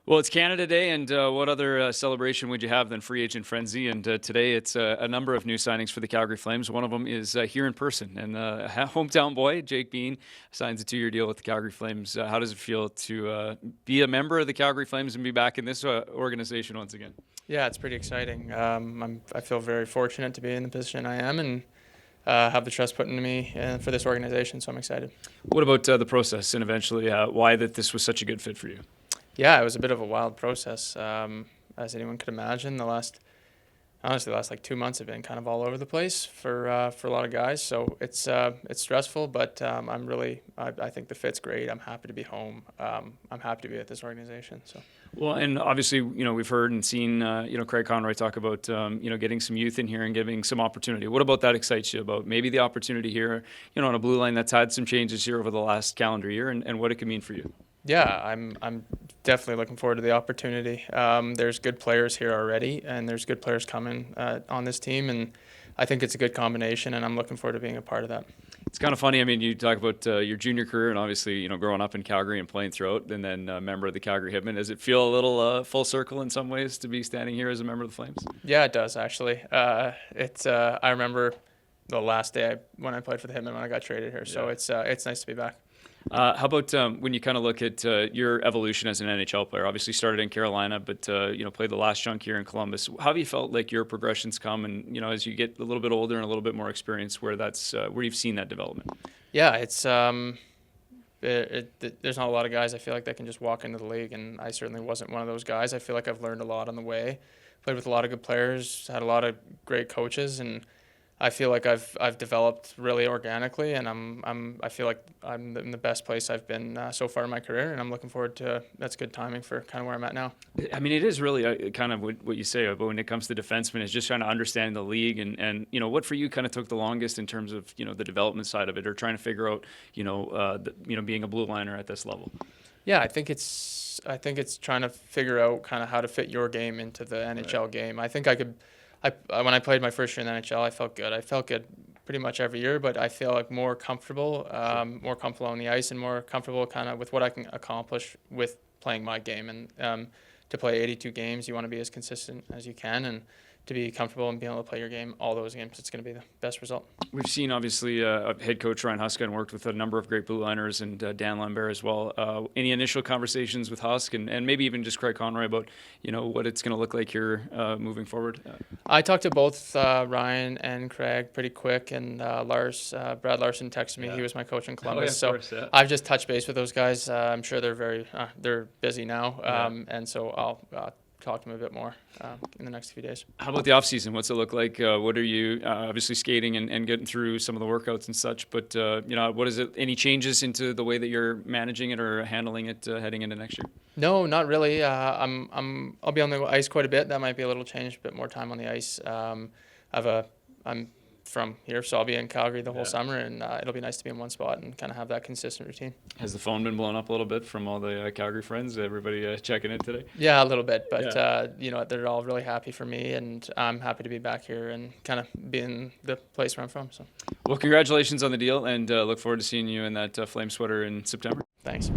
Well, it's Canada Day, and what other celebration would you have than Free Agent Frenzy? And today it's a number of new signings for the Calgary Flames. One of them is here in person, and hometown boy Jake Bean signs a 2-year deal with the Calgary Flames. How does it feel to be a member of the Calgary Flames and be back in this organization once again? Yeah, it's pretty exciting. I feel very fortunate to be in the position I am and have the trust put into me for this organization, so I'm excited. What about the process and eventually why that this was such a good fit for you? Yeah, it was a bit of a wild process, as anyone could imagine. Honestly, the last like 2 months have been kind of all over the place for a lot of guys. So it's stressful, but I think the fit's great. I'm happy to be home. I'm happy to be at this organization. So. Well, and obviously, we've heard and seen, Craig Conroy talk about, getting some youth in here and giving some opportunity. What about that excites you about maybe the opportunity here, on a blue line that's had some changes here over the last calendar year and what it could mean for you? Yeah, I'm definitely looking forward to the opportunity. There's good players here already, and there's good players coming on this team, and I think it's a good combination, and I'm looking forward to being a part of that. It's kind of funny. I mean, you talk about your junior career and obviously, growing up in Calgary and playing throughout, and then a member of the Calgary Hitmen. Does it feel a little full circle in some ways to be standing here as a member of the Flames? Yeah, it does actually. I remember the last day when I played for the Hitmen when I got traded here, so it's nice to be back. How about when you kind of look at your evolution as an NHL player? Obviously started in Carolina, but played the last chunk here in Columbus. How have you felt like your progression's come, and as you get a little bit older and a little bit more experience, where you've seen that development? Yeah, it's there's not a lot of guys I feel like that can just walk into the league, and I certainly wasn't one of those guys. I feel like I've learned a lot on the way. Played with a lot of good players, had a lot of great coaches, and I feel like I've developed really organically, and I feel like I'm in the best place I've been so far in my career, and I'm looking forward to that's good timing for kind of where I'm at now. I mean, it is really kind of what you say about when it comes to defensemen is just trying to understand the league and what for you kind of took the longest in terms of the development side of it or trying to figure out being a blue liner at this level. Yeah, I think it's trying to figure out kind of how to fit your game into the NHL game. I think I could. When I played my first year in the NHL, I felt good. I felt good pretty much every year, but I feel like more comfortable on the ice and more comfortable kind of with what I can accomplish with playing my game. And to play 82 games, you want to be as consistent as you can, and to be comfortable and being able to play your game all those games, it's going to be the best result. We've seen, obviously, head coach Ryan Huska and worked with a number of great blue liners and Dan Lambert as well. Any initial conversations with Husk and maybe even just Craig Conroy about, what it's going to look like here moving forward? I talked to both Ryan and Craig pretty quick, and Brad Larson texted me. Yeah. He was my coach in Columbus, I've just touched base with those guys. I'm sure they're busy now, and so I'll talk to him a bit more in the next few days. How about the off season? What's it look like? What are you obviously skating and getting through some of the workouts and such? But what is it? Any changes into the way that you're managing it or handling it heading into next year? No, not really. I'll be on the ice quite a bit. That might be a little change, a bit more time on the ice. I'm from here, so I'll be in Calgary the whole summer, and it'll be nice to be in one spot and kind of have that consistent routine. Has the phone been blown up a little bit from all the Calgary friends? Everybody checking in today? Yeah, a little bit, but they're all really happy for me, and I'm happy to be back here and kind of be in the place where I'm from. So, well, congratulations on the deal, and look forward to seeing you in that flame sweater in September. Thanks.